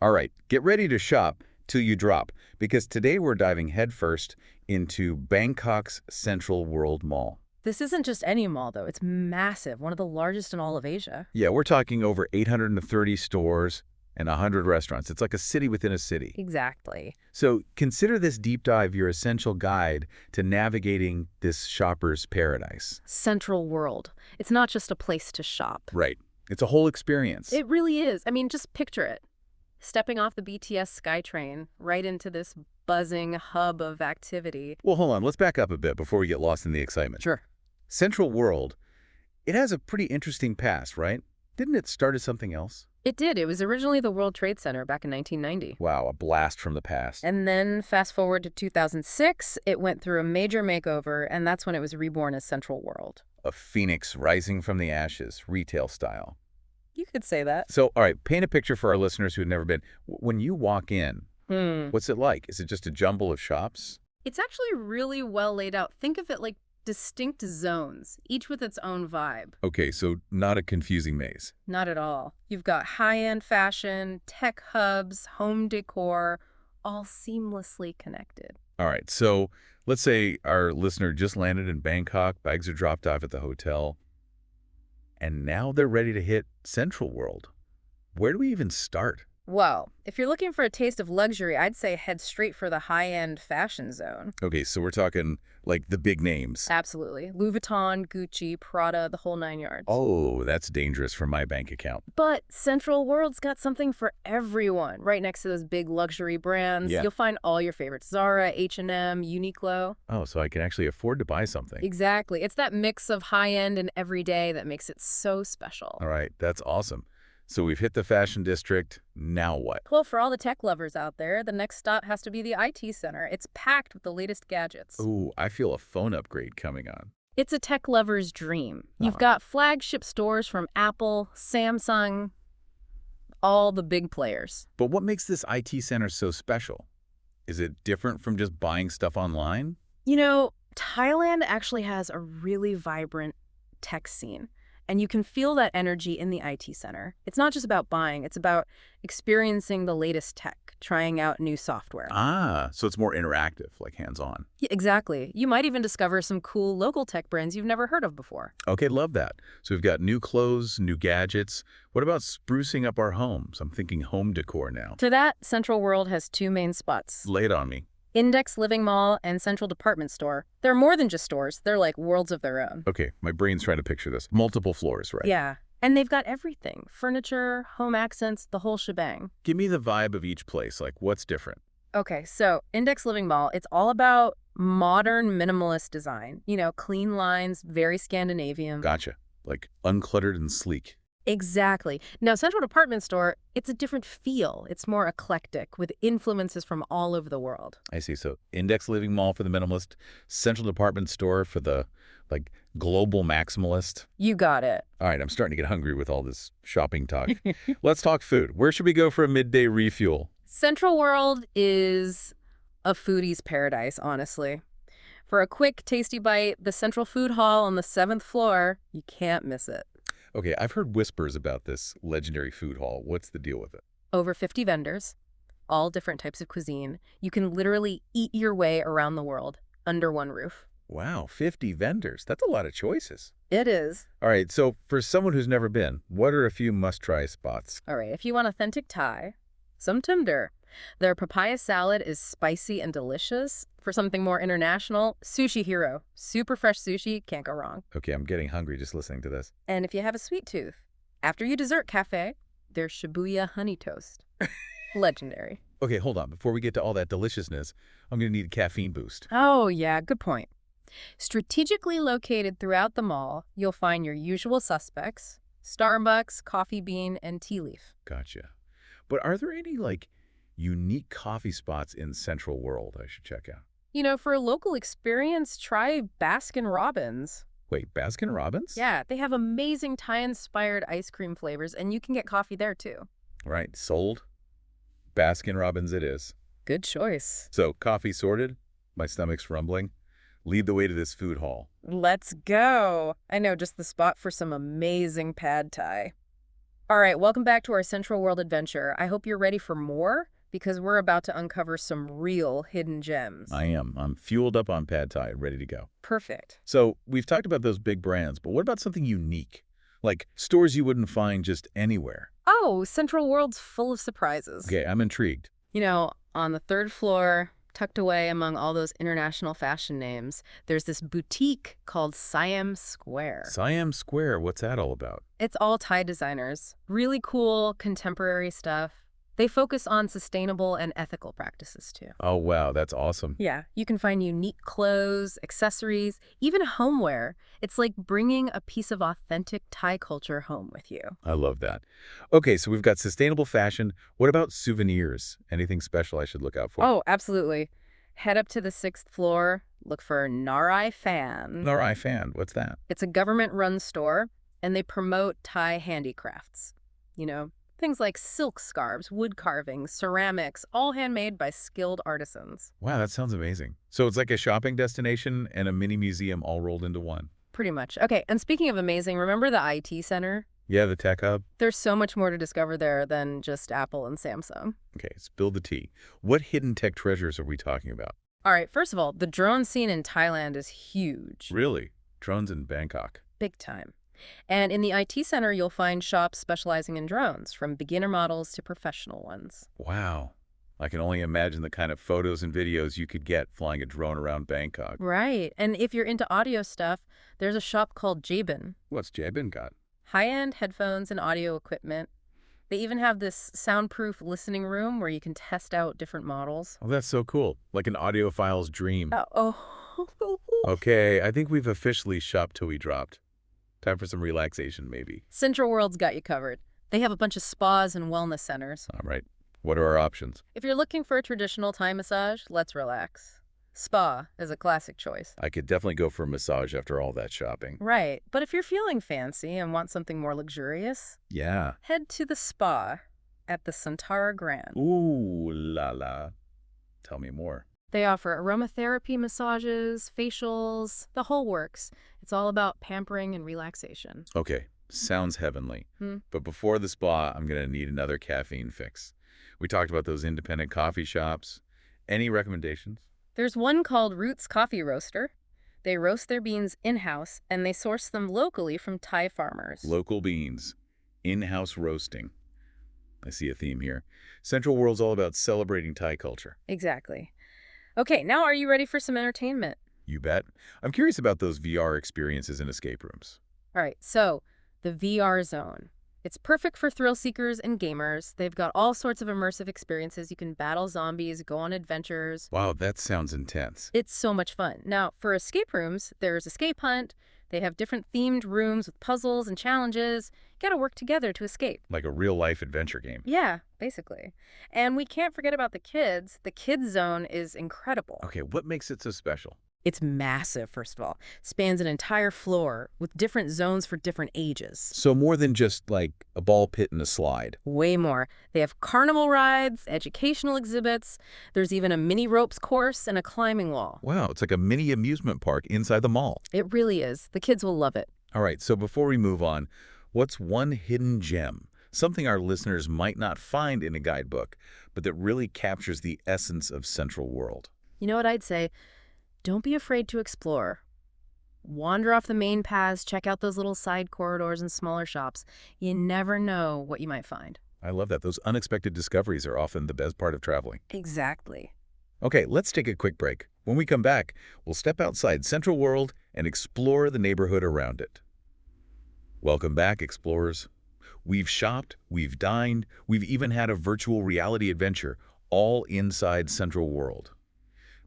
All right, get ready to shop till you drop, because today we're diving headfirst into Bangkok's Central World Mall. This isn't just any mall, though. It's massive, one of the largest in all of Asia. Yeah, we're talking over 830 stores and 100 restaurants. It's like a city within a city. Exactly. So consider this deep dive your essential guide to navigating this shopper's paradise. Central World. It's not just a place to shop. Right. It's a whole experience. It really is. I mean, just picture it. Stepping off the BTS SkyTrain right into this buzzing hub of activity. Well, hold on. Let's back up a bit before we get lost in the excitement. Sure. Central World, it has a pretty interesting past, right? Didn't it start as something else? It did. It was originally the World Trade Center back in 1990. Wow, a blast from the past. And then fast forward to 2006, it went through a major makeover, and that's when it was reborn as Central World. A phoenix rising from the ashes, retail style. You could say that. So, all right, paint a picture for our listeners who have never been. When you walk in, what's it like? Is it just a jumble of shops? It's actually really well laid out. Think of it like distinct zones, each with its own vibe. Okay, so not a confusing maze. Not at all. You've got high-end fashion, tech hubs, home decor, all seamlessly connected. All right, so let's say our listener just landed in Bangkok, bags are dropped off at the hotel, and now they're ready to hit Central World. Where do we even start? Well, if you're looking for a taste of luxury, I'd say head straight for the high-end fashion zone. Okay, so we're talking like the big names. Absolutely. Louis Vuitton, Gucci, Prada, the whole 9 yards. Oh, that's dangerous for my bank account. But Central World's got something for everyone. Right next to those big luxury brands, Yeah. You'll find all your favorites. Zara, H&M, Uniqlo. Oh, so I can actually afford to buy something. Exactly. It's that mix of high-end and everyday that makes it so special. All right, that's awesome. So we've hit the fashion district. Now what? Well, for all the tech lovers out there, the next stop has to be the IT center. It's packed with the latest gadgets. Ooh, I feel a phone upgrade coming on. It's a tech lover's dream. You've got flagship stores from Apple, Samsung, all the big players. But what makes this IT center so special? Is it different from just buying stuff online? You know, Thailand actually has a really vibrant tech scene. And you can feel that energy in the IT center. It's not just about buying, it's about experiencing the latest tech, trying out new software. Ah, so it's more interactive, like hands-on. Yeah, exactly. You might even discover some cool local tech brands you've never heard of before. Okay, love that. So we've got new clothes, new gadgets. What about sprucing up our homes? I'm thinking home decor now. For that, Central World has two main spots. Lay it on me. Index Living Mall and Central Department Store. They're more than just stores. They're like worlds of their own. Okay, my brain's trying to picture this. Multiple floors, right? Yeah. And they've got everything. Furniture, home accents, the whole shebang. Give me the vibe of each place. Like, what's different? Okay, so Index Living Mall, it's all about modern minimalist design. You know, clean lines, very Scandinavian. Gotcha. Like uncluttered and sleek. Exactly. Now, Central Department Store, it's a different feel. It's more eclectic, with influences from all over the world. I see. So Index Living Mall for the minimalist, Central Department Store for the, like, global maximalist. You got it. All right, I'm starting to get hungry with all this shopping talk. Let's talk food. Where should we go for a midday refuel? Central World is a foodie's paradise, honestly. For a quick, tasty bite, the Central Food Hall on the 7th floor, you can't miss it. Okay, I've heard whispers about this legendary food hall. What's the deal with it? Over 50 vendors, all different types of cuisine. You can literally eat your way around the world under one roof. Wow, 50 vendors. That's a lot of choices. It is. All right, so for someone who's never been, what are a few must-try spots? All right, if you want authentic Thai, some timder. Their papaya salad is spicy and delicious. For something more international, Sushi Hero. Super fresh sushi, can't go wrong. Okay, I'm getting hungry just listening to this. And if you have a sweet tooth, after your dessert cafe, there's Shibuya Honey Toast. Legendary. Okay, hold on. Before we get to all that deliciousness, I'm going to need a caffeine boost. Oh, yeah, good point. Strategically located throughout the mall, you'll find your usual suspects, Starbucks, Coffee Bean, and Tea Leaf. Gotcha. But are there any, like, unique coffee spots in Central World I should check out? You know, for a local experience, try Baskin-Robbins. Wait, Baskin-Robbins? Yeah, they have amazing Thai-inspired ice cream flavors, and you can get coffee there, too. Right, sold. Baskin-Robbins it is. Good choice. So, coffee sorted, my stomach's rumbling. Lead the way to this food hall. Let's go. I know just the spot for some amazing pad Thai. All right, welcome back to our Central World adventure. I hope you're ready for more because we're about to uncover some real hidden gems. I am. I'm fueled up on pad thai, ready to go. Perfect. So we've talked about those big brands, but what about something unique? Like stores you wouldn't find just anywhere. Oh, Central World's full of surprises. Okay, I'm intrigued. On the third floor, tucked away among all those international fashion names, there's this boutique called Siam Square. Siam Square, what's that all about? It's all Thai designers. Really cool, contemporary stuff. They focus on sustainable and ethical practices, too. Oh, wow, that's awesome. Yeah, you can find unique clothes, accessories, even homeware. It's like bringing a piece of authentic Thai culture home with you. I love that. Okay, so we've got sustainable fashion. What about souvenirs? Anything special I should look out for? Oh, absolutely. Head up to the 6th floor, look for Narai Fan. Narai Fan, what's that? It's a government-run store, and they promote Thai handicrafts. Things like silk scarves, wood carvings, ceramics, all handmade by skilled artisans. Wow, that sounds amazing. So it's like a shopping destination and a mini museum all rolled into one. Pretty much. Okay, and speaking of amazing, remember the IT Center? Yeah, the tech hub. There's so much more to discover there than just Apple and Samsung. Okay, spill the tea. What hidden tech treasures are we talking about? All right, first of all, the drone scene in Thailand is huge. Really? Drones in Bangkok. Big time. And in the IT Center, you'll find shops specializing in drones, from beginner models to professional ones. Wow. I can only imagine the kind of photos and videos you could get flying a drone around Bangkok. Right. And if you're into audio stuff, there's a shop called Jabin. What's Jabin got? High-end headphones and audio equipment. They even have this soundproof listening room where you can test out different models. Oh, that's so cool. Like an audiophile's dream. Oh. Okay, I think we've officially shopped till we dropped. Time for some relaxation, maybe. Central World's got you covered. They have a bunch of spas and wellness centers. All right. What are our options? If you're looking for a traditional Thai massage, let's relax. Spa is a classic choice. I could definitely go for a massage after all that shopping. Right, but if you're feeling fancy and want something more luxurious, Yeah. head to the spa at the Santara Grand. Ooh la la. Tell me more. They offer aromatherapy massages, facials, the whole works. It's all about pampering and relaxation. Okay, sounds heavenly. But before the spa, I'm going to need another caffeine fix. We talked about those independent coffee shops. Any recommendations? There's one called Roots Coffee Roaster. They roast their beans in-house, and they source them locally from Thai farmers. Local beans. In-house roasting. I see a theme here. Central World's all about celebrating Thai culture. Exactly. Okay, now are you ready for some entertainment? You bet. I'm curious about those VR experiences in escape rooms. All right, so the VR zone. It's perfect for thrill seekers and gamers. They've got all sorts of immersive experiences. You can battle zombies, go on adventures. Wow, that sounds intense. It's so much fun. Now, for escape rooms, there's Escape Hunt. They have different themed rooms with puzzles and challenges. You gotta work together to escape. Like a real-life adventure game. Yeah, basically. And we can't forget about the kids. The kids zone is incredible. Okay, what makes it so special? It's massive, first of all. Spans an entire floor with different zones for different ages. So more than just like a ball pit and a slide. Way more. They have carnival rides, educational exhibits. There's even a mini ropes course and a climbing wall. Wow, it's like a mini amusement park inside the mall. It really is. The kids will love it. All right, so before we move on, what's one hidden gem? Something our listeners might not find in a guidebook, but that really captures the essence of Central World. You know what I'd say? Don't be afraid to explore. Wander off the main paths, check out those little side corridors and smaller shops. You never know what you might find. I love that. Those unexpected discoveries are often the best part of traveling. Exactly. Okay, let's take a quick break. When we come back, we'll step outside Central World and explore the neighborhood around it. Welcome back, explorers. We've shopped, we've dined, we've even had a virtual reality adventure, all inside Central World.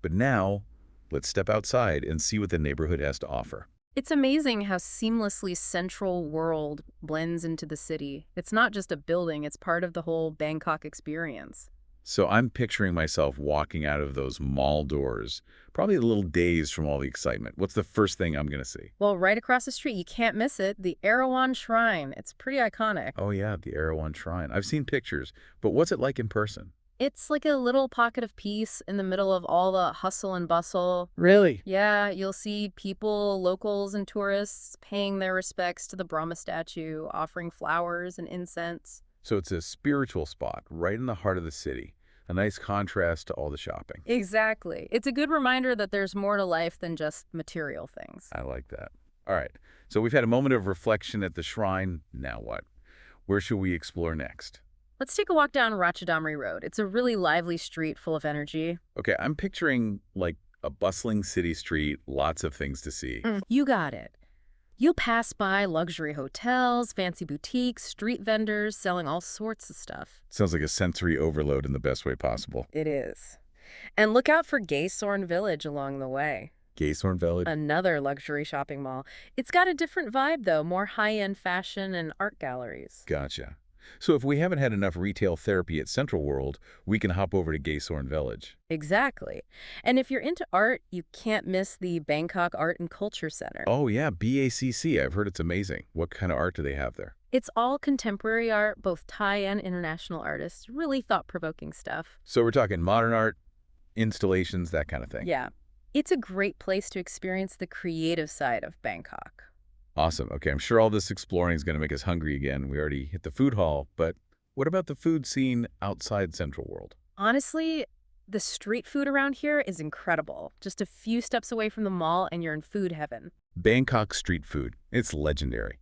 But now, let's step outside and see what the neighborhood has to offer. It's amazing how seamlessly Central World blends into the city. It's not just a building, it's part of the whole Bangkok experience. So I'm picturing myself walking out of those mall doors, probably a little dazed from all the excitement. What's the first thing I'm going to see? Well, right across the street, you can't miss it, the Erawan Shrine. It's pretty iconic. Oh yeah, the Erawan Shrine. I've seen pictures, but what's it like in person? It's like a little pocket of peace in the middle of all the hustle and bustle. Really? Yeah, you'll see people, locals and tourists, paying their respects to the Brahma statue, offering flowers and incense. So it's a spiritual spot right in the heart of the city. A nice contrast to all the shopping. Exactly. It's a good reminder that there's more to life than just material things. I like that. All right, so we've had a moment of reflection at the shrine. Now what? Where should we explore next? Let's take a walk down Ratchadamri Road. It's a really lively street full of energy. Okay, I'm picturing like a bustling city street, lots of things to see. You got it. You'll pass by luxury hotels, fancy boutiques, street vendors selling all sorts of stuff. Sounds like a sensory overload in the best way possible. It is. And look out for Gaysorn Village along the way. Gaysorn Village? Another luxury shopping mall. It's got a different vibe, though, more high-end fashion and art galleries. Gotcha. So if we haven't had enough retail therapy at Central World, we can hop over to Gaysorn Village. Exactly. And if you're into art, you can't miss the Bangkok Art and Culture Center. Oh yeah, BACC. I've heard it's amazing. What kind of art do they have there? It's all contemporary art, both Thai and international artists. Really thought-provoking stuff. So we're talking modern art, installations, that kind of thing. Yeah. It's a great place to experience the creative side of Bangkok. Awesome. Okay, I'm sure all this exploring is going to make us hungry again. We already hit the food hall, but what about the food scene outside Central World? Honestly, the street food around here is incredible. Just a few steps away from the mall and you're in food heaven. Bangkok street food. It's legendary.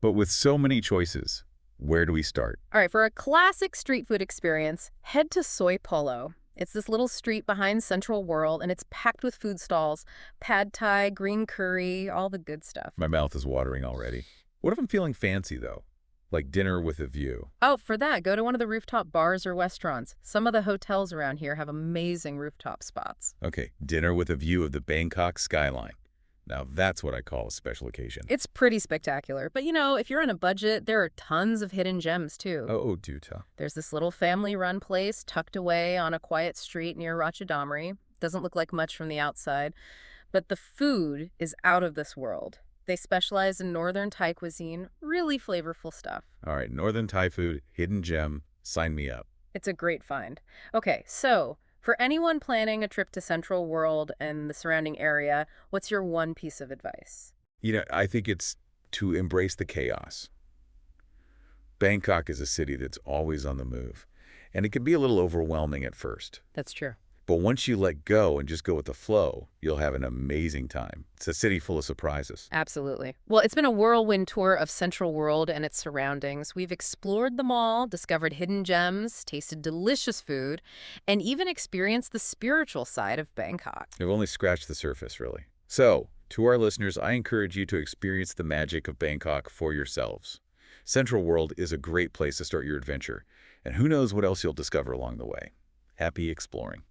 But with so many choices, where do we start? All right, for a classic street food experience, head to Soi Polo. It's this little street behind Central World, and it's packed with food stalls. Pad Thai, green curry, all the good stuff. My mouth is watering already. What if I'm feeling fancy, though? Like dinner with a view? Oh, for that, go to one of the rooftop bars or restaurants. Some of the hotels around here have amazing rooftop spots. Okay, dinner with a view of the Bangkok skyline. Now that's what I call a special occasion. It's pretty spectacular. But, you know, if you're on a budget, there are tons of hidden gems, too. Oh, do tell. There's this little family-run place tucked away on a quiet street near Ratchadamri. Doesn't look like much from the outside. But the food is out of this world. They specialize in northern Thai cuisine, really flavorful stuff. All right, northern Thai food, hidden gem, sign me up. It's a great find. Okay, so for anyone planning a trip to Central World and the surrounding area, what's your one piece of advice? You know, I think it's to embrace the chaos. Bangkok is a city that's always on the move, and it can be a little overwhelming at first. That's true. But once you let go and just go with the flow, you'll have an amazing time. It's a city full of surprises. Absolutely. Well, it's been a whirlwind tour of Central World and its surroundings. We've explored them all, discovered hidden gems, tasted delicious food, and even experienced the spiritual side of Bangkok. We've only scratched the surface, really. So, to our listeners, I encourage you to experience the magic of Bangkok for yourselves. Central World is a great place to start your adventure, and who knows what else you'll discover along the way. Happy exploring.